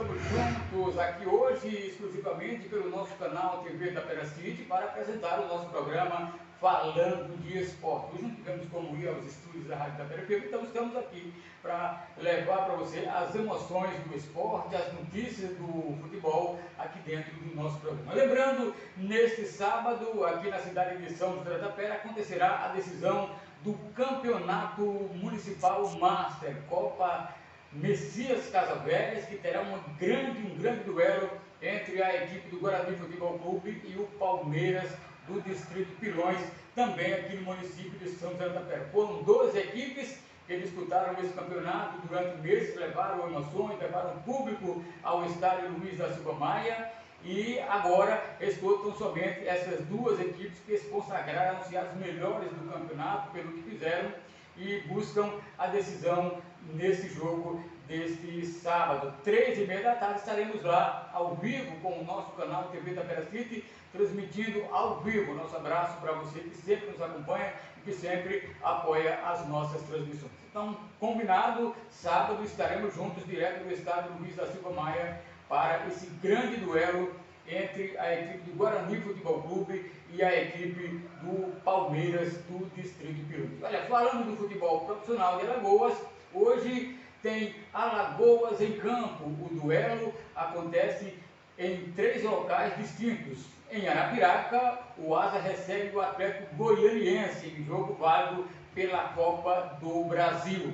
estamos juntos aqui hoje exclusivamente pelo nosso canal TV Tapera City para apresentar o nosso programa Falando de Esporte. Hoje não tivemos como ir aos estúdios da Rádio Tapera City, então estamos aqui para levar para você as emoções do esporte, as notícias do futebol aqui dentro do nosso programa. Lembrando, neste sábado, aqui na cidade de São José da Tapera, acontecerá a decisão do Campeonato Municipal Master, Copa Messias Casavelhas, que terá um grande duelo entre a equipe do Guarani Futebol Clube e o Palmeiras do Distrito Pilões, também aqui no município de São José da Tapera. Foram 12 equipes que disputaram esse campeonato durante meses, levaram emoções, levaram público ao estádio Luiz da Silva Maia, e agora restam somente essas duas equipes que se consagraram, anunciadas as melhores do campeonato pelo que fizeram, e buscam a decisão nesse jogo deste sábado. 3h30 da tarde estaremos lá ao vivo com o nosso canal TV Tapera City, transmitindo ao vivo. Nosso abraço para você que sempre nos acompanha e que sempre apoia as nossas transmissões. Então, combinado, sábado estaremos juntos direto do estádio Luiz da Silva Maia para esse grande duelo entre a equipe do Guarani Futebol Clube e a equipe do Palmeiras do Distrito Pilões. Olha, falando do futebol profissional de Alagoas, hoje tem Alagoas em campo. O duelo acontece em 3 locais distintos. Em Arapiraca, o Asa recebe o Atlético Goianiense, em jogo válido pela Copa do Brasil.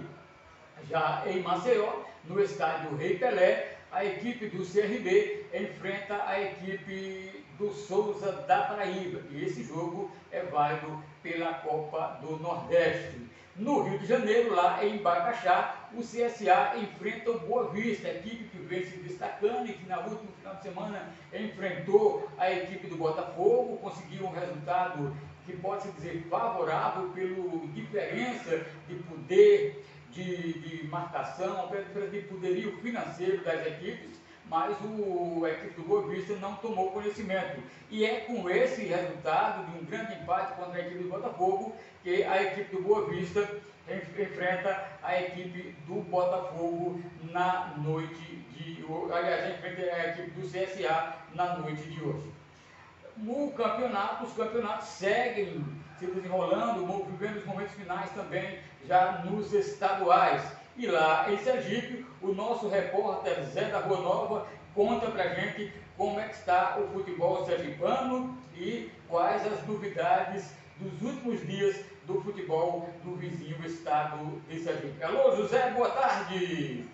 Já em Maceió, no estádio Rei Pelé, a equipe do CRB enfrenta a equipe do Souza da Paraíba, e esse jogo é válido pela Copa do Nordeste. No Rio de Janeiro, lá em Bacaxá, o CSA enfrenta o Boa Vista, a equipe que vem se destacando e que na última final de semana enfrentou a equipe do Botafogo, conseguiu um resultado que pode-se dizer favorável pela diferença de poder de marcação, pela diferença de poderio financeiro das equipes, mas a equipe do Boa Vista não tomou conhecimento. E é com esse resultado de um grande empate contra a equipe do Botafogo que a equipe do Boa Vista enfrenta a equipe do Botafogo na noite de hoje. Aliás, enfrenta a equipe do CSA na noite de hoje. Os campeonatos seguem se desenrolando, vivendo os momentos finais também já nos estaduais. E lá em Sergipe, o nosso repórter Zé da Rua Nova conta pra gente como é que está o futebol sergipano e quais as novidades dos últimos dias do futebol do vizinho estado de Sergipe. Alô, José, boa tarde!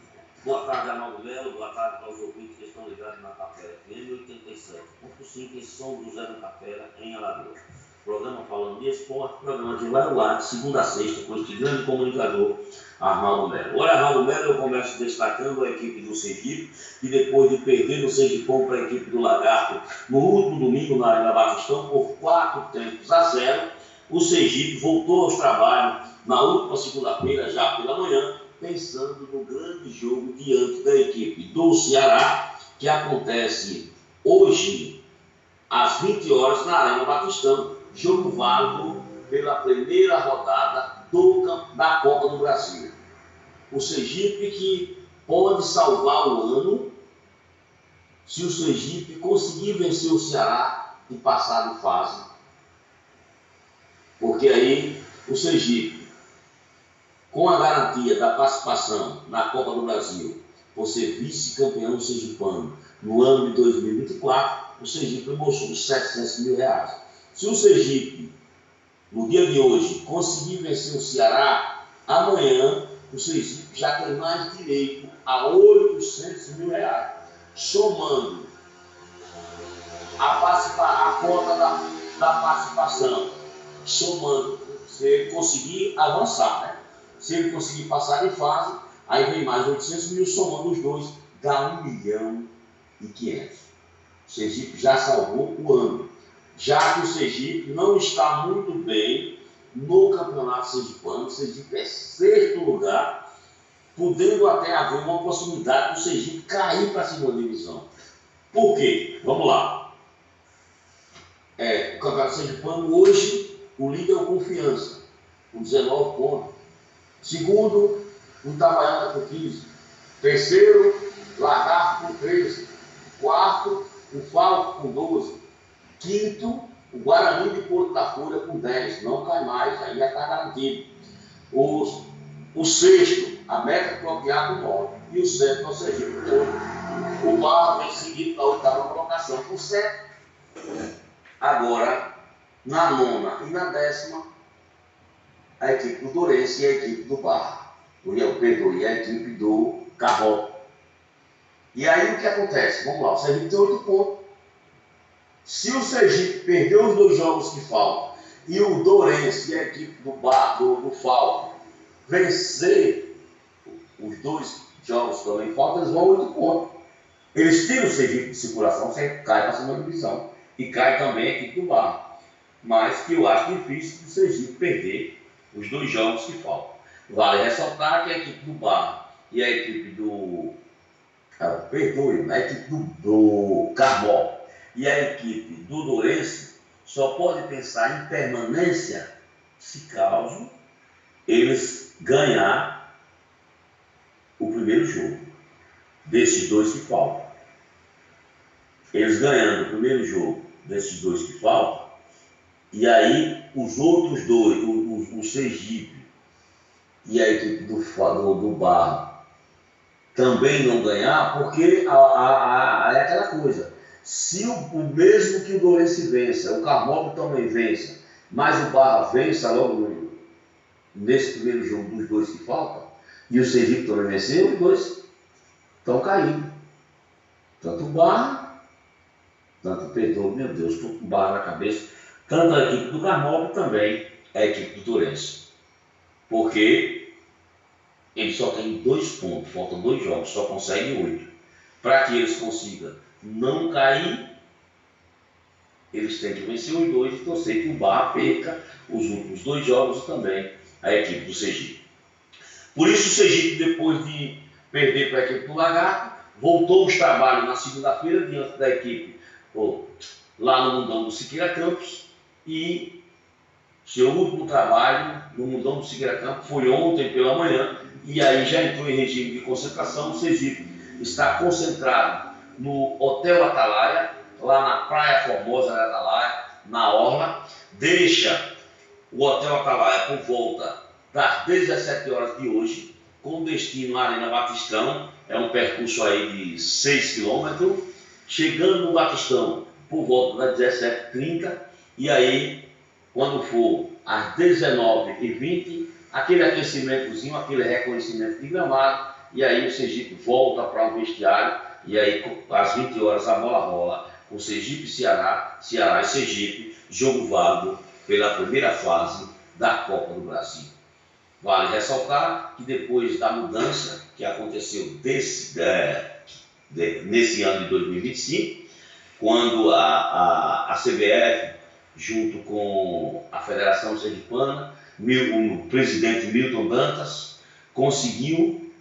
Boa tarde, Arnaldo Melo. Boa tarde para os ouvintes que estão ligados na Tapera FM 87.5 em São José da Tapera, em Alagoas. Programa Falando de Esporte, programa de vai ao ar de segunda a sexta com este grande comunicador, Arnaldo Melo. Olha, Arnaldo Melo, eu começo destacando a equipe do Sergipe, que depois de perder no Sergipão para a equipe do Lagarto no último domingo na Arena Batistão por 4-0, o Sergipe voltou aos trabalhos na última segunda-feira, já pela manhã, pensando no grande jogo diante da equipe do Ceará, que acontece hoje às 20 horas na Arena Batistão, jogo válido pela primeira rodada da Copa do Brasil. O Sergipe que pode salvar o ano se o Sergipe conseguir vencer o Ceará e passar de fase. Porque aí o Sergipe, com a garantia da participação na Copa do Brasil, por ser vice-campeão sergipano no ano de 2024, o Sergipe embolsou uns R$700 mil. Se o Sergipe, no dia de hoje, conseguir vencer o Ceará, amanhã o Sergipe já tem mais direito a R$800 mil, somando a cota da participação, somando, se ele conseguir avançar, né? Se ele conseguir passar de fase, aí vem mais 800 mil, somando os dois, dá 1.500.000. O Sergipe já salvou o ano, já que o Sergipe não está muito bem no campeonato sergipano. O Sergipe é 6º lugar, podendo até haver uma possibilidade do Sergipe cair para a 2ª divisão. Por quê? Vamos lá. O campeonato sergipano hoje, o líder é o Confiança, com 19 pontos. Segundo, o Itabaiana com 15. Terceiro, Lagarto com 13. Quarto, o Falco com 12. Quinto, o Guarani de Porto da Folha com 10. Não cai mais, aí já está garantido. O sexto, a Meta Cloquear com 9. E o sétimo, o Sergipe todo. O Barra vem seguido da oitava colocação com 7. Agora, na nona e na décima, a equipe do Dourense e a equipe do Barra. E a equipe do Carró. E aí o que acontece? Vamos lá, o Sergipe tem 8 pontos. Se o Sergipe perder os 2 jogos que faltam e o Dourense e a equipe do Falco vencer os 2 jogos que também faltam, eles vão a 8 pontos. Eles tiram o Sergipe de circulação, você cai para a segunda divisão. E cai também a equipe do Barra. Mas que eu acho difícil o Sergipe perder os 2 jogos que faltam. Vale ressaltar que a equipe do Barra e a equipe do... a equipe do Carmol e a equipe do Dourense só pode pensar em permanência se caso eles ganhar o primeiro jogo desses 2 que faltam. Eles ganhando o primeiro jogo desses 2 que faltam, e aí os outros 2, o Sergipe e a equipe do Barra também não ganhar, porque é aquela coisa. Se o mesmo que o Dourense vença, o Carmol também vença, mas o Barra vença logo nesse primeiro jogo dos 2 que faltam, e o Sergipe também venceu, os 2 estão caindo. Tanto o Barra, tanto perdoa, meu Deus, estou com o Barra na cabeça, tanto a equipe do Carmol também a equipe do Dourense. Porque ele só tem 2 pontos, faltam 2 jogos, só consegue 8. Para que eles consigam não cair, eles têm que vencer os 2 e torcer que o Barra perca os últimos 2 jogos e também a equipe do Sergipe. Por isso o Sergipe, depois de perder para a equipe do Lagarto, voltou os trabalhos na segunda-feira diante da equipe lá no Mundão do Siqueira Campos, e seu último trabalho no Mundão do Siqueira Campos foi ontem pela manhã, e aí já entrou em regime de concentração. O Sergipe está concentrado no Hotel Atalaia, lá na Praia Formosa da Atalaia, na Orla. Deixa o Hotel Atalaia por volta das 17 horas de hoje, com destino à Arena Batistão. É um percurso aí de 6 quilômetros, chegando no Batistão por volta das 17h30, e aí, quando for às 19h20, aquele aquecimentozinho, aquele reconhecimento de gramado, e aí o Sergipe volta para o vestiário, e aí às 20 horas a bola rola com Sergipe e Ceará, Ceará e Sergipe, jogo válido pela primeira fase da Copa do Brasil. Vale ressaltar que depois da mudança que aconteceu nesse ano de 2025, quando a CBF, junto com a Federação Sergipana, o presidente Milton Dantas, conseguiu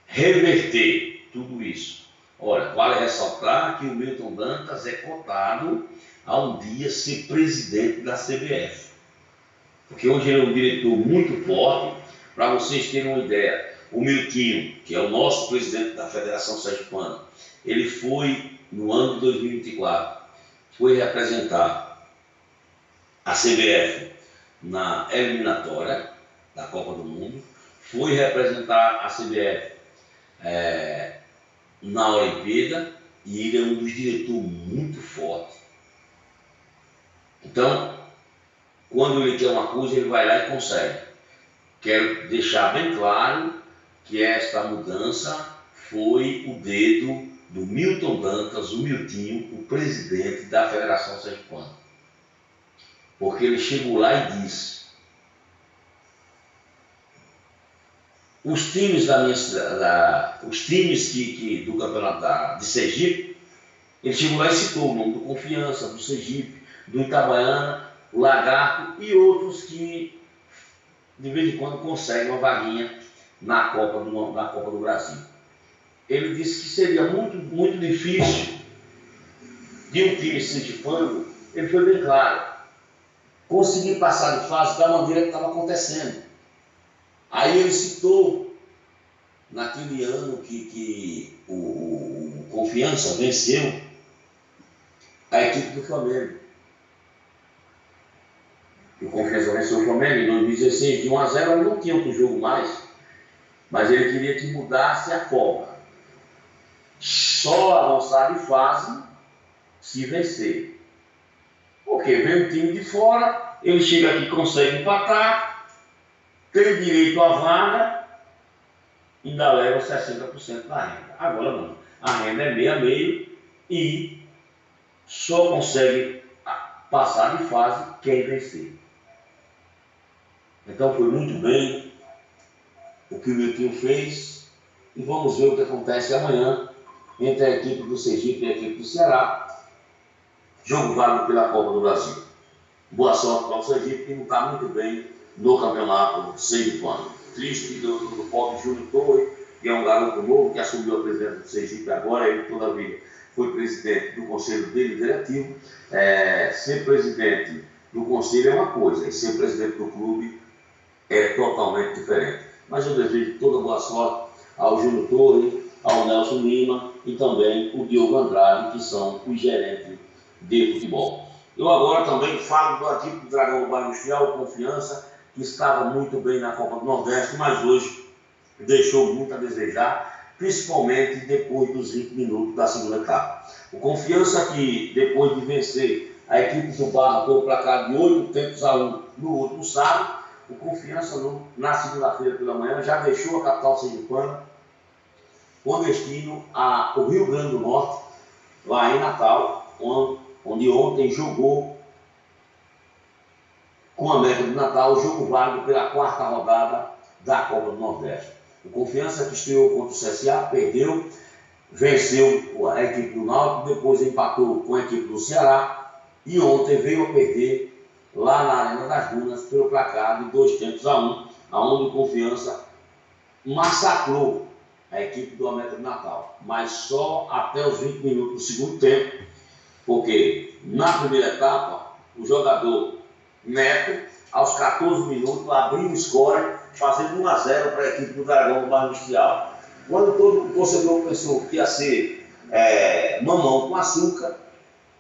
reverter tudo isso. Olha, vale ressaltar que o Milton Dantas é cotado a um dia ser presidente da CBF. Porque hoje ele é um diretor muito forte. Para vocês terem uma ideia, o Miltinho, que é o nosso presidente da Federação Sergipana, ele foi, no ano de 2024, foi representar a CBF na eliminatória da Copa do Mundo, foi representar a CBF na Olimpíada, e ele é um dos diretores muito fortes. Então, quando ele quer uma coisa, ele vai lá e consegue. Quero deixar bem claro que esta mudança foi o dedo do Milton Dantas, o Miltinho, o presidente da Federação Sergipana. Porque ele chegou lá e disse: os times os times do campeonato de Sergipe, ele chegou lá e citou o nome do Confiança, do Sergipe, do Itabaiana, o Lagarto e outros que de vez em quando conseguem uma vaguinha na Copa do Brasil. Ele disse que seria muito difícil de um time sergipano, ele foi bem claro, conseguir passar de fase da maneira que estava acontecendo. Aí ele citou naquele ano que o Confiança venceu a equipe do Flamengo. O Confiança venceu o Flamengo em 2016 de 1-0, ele não tinha outro jogo mais, mas ele queria que mudasse a forma. Só avançar de fase se vencer. Porque vem um time de fora, ele chega aqui, consegue empatar, tem direito à vaga, ainda leva 60% da renda. Agora não, a renda é meio a meio e só consegue passar de fase quem vencer. Então foi muito bem o que o Milton fez e vamos ver o que acontece amanhã entre a equipe do Sergipe e a equipe do Ceará. Jogo válido pela Copa do Brasil. Boa sorte para o Sergipe, que não está muito bem no campeonato sergipano. Triste do pobre Júnior Torre, que é um garoto novo que assumiu a presidência do Sergipe agora. Ele toda a vida foi presidente do conselho deliberativo. Ser presidente do conselho é uma coisa, e ser presidente do clube é totalmente diferente. Mas eu desejo toda boa sorte ao Júnior Torre, ao Nelson Lima e também o Diogo Andrade, que são os gerentes de futebol. Eu agora também falo do equipe do Dragão do Bairro Industrial, Confiança, que estava muito bem na Copa do Nordeste, mas hoje deixou muito a desejar, principalmente depois dos 20 minutos da segunda etapa. O Confiança, que depois de vencer a equipe do Barra pelo placar de 8-1 no último sábado, o Confiança na segunda-feira pela manhã já deixou a capital sergipana com destino ao Rio Grande do Norte, lá em Natal, onde ontem jogou com a América do Natal, o jogo válido pela 4ª rodada da Copa do Nordeste. O Confiança, que estreou contra o CSA, perdeu, venceu a equipe do Náutico, depois empatou com a equipe do Ceará e ontem veio a perder lá na Arena das Dunas pelo placar de 2-1, aonde o Confiança massacrou a equipe do América do Natal, mas só até os 20 minutos do segundo tempo, porque na primeira etapa o jogador Neto, aos 14 minutos, abriu o score, fazendo 1-0 para a equipe do Dragão do Bairro Industrial. Quando todo o torcedor pensou que ia ser mamão com açúcar,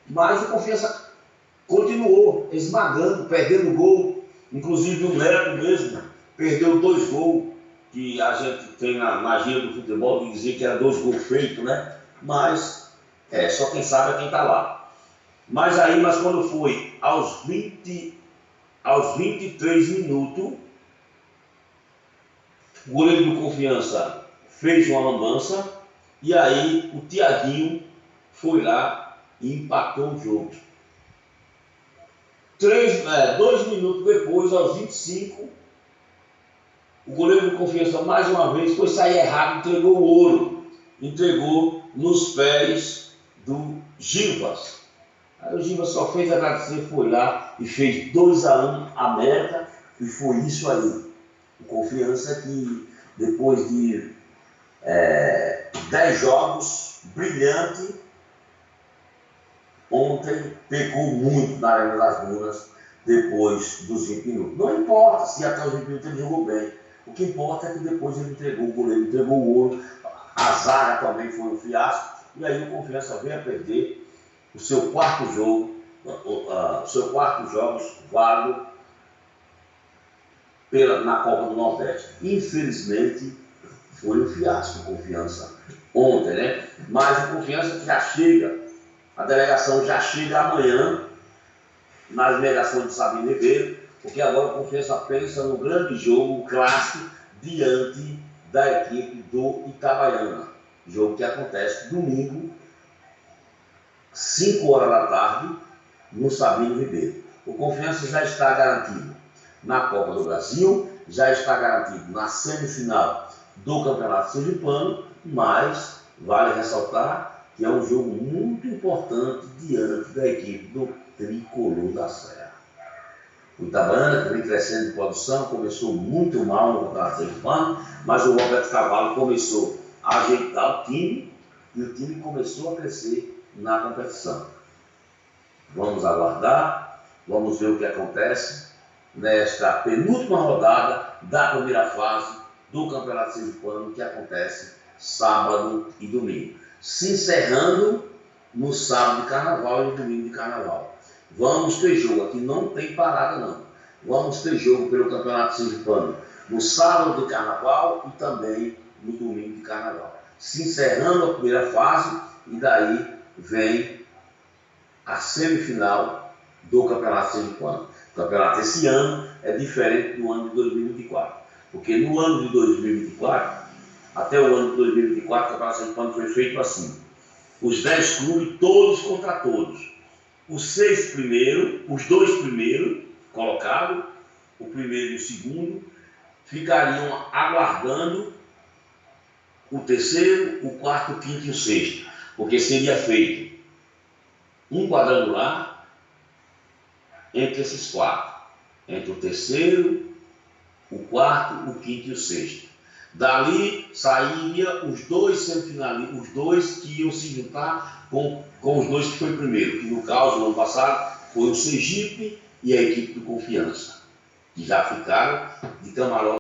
mas o Confiança continuou esmagando, perdendo gol, inclusive o Neto mesmo perdeu 2 gols, que a gente tem na gíria do futebol de dizer que era 2 gols feitos, né? Mas só quem sabe é quem está lá. Mas quando foi aos 23 minutos, o goleiro do Confiança fez uma lambança e aí o Tiaguinho foi lá e empatou o jogo. 2 minutos depois, aos 25, o goleiro do Confiança mais uma vez foi sair errado, entregou o ouro, entregou nos pés do Gilvas. Aí o Gilvas só fez agradecer, foi lá e fez 2-1 América, e foi isso aí. O Confiança que depois de 10 jogos, brilhante, ontem pecou muito na Arena das Dunas depois dos 20 minutos. Não importa se até os 20 minutos ele jogou bem. O que importa é que depois ele entregou o goleiro, entregou o ouro, a zaga também foi um fiasco, e aí o Confiança veio a perder o seu 4º jogo, jogos válido na Copa do Nordeste. Infelizmente, foi um fiasco o Confiança ontem, né? Mas o Confiança já chega, a delegação já chega amanhã nas delegações de Sabino Ribeiro, porque agora o Confiança pensa no grande jogo clássico diante da equipe do Itabaiana. Jogo que acontece domingo, 5 horas da tarde, no Sabino Ribeiro. O Confiança já está garantido na Copa do Brasil, já está garantido na semifinal do Campeonato Sergipano, mas vale ressaltar que é um jogo muito importante diante da equipe do Tricolor da Serra. O Itabaiana, que vem crescendo de produção, começou muito mal no Campeonato Sergipano, mas o Roberto Carvalho começou a ajeitar o time e o time começou a crescer na competição. Vamos aguardar, vamos ver o que acontece nesta penúltima rodada da primeira fase do Campeonato Sergipano, que acontece sábado e domingo, se encerrando no sábado de carnaval e no domingo de carnaval. Vamos ter jogo, aqui não tem parada não. Vamos ter jogo pelo Campeonato Sergipano no sábado de carnaval e também no domingo de carnaval. Se encerrando a primeira fase e daí vem a semifinal do Campeonato Sergipano. O campeonato esse ano é diferente do ano de 2024, porque no ano de 2024, até o ano de 2024, o Campeonato Sergipano foi feito assim: os 10 clubes, todos contra todos. Os 6 primeiros, os 2 primeiros colocados, o primeiro e o segundo, ficariam aguardando o terceiro, o quarto, o quinto e o sexto, porque seria feito um quadrangular entre esses 4, entre o terceiro, o quarto, o quinto e o sexto. Dali sairia os 2 semifinalistas, os 2 que iam se juntar com os 2 que foi primeiro, que no caso, no ano passado, foi o Sergipe e a equipe do Confiança, que já ficaram de camarote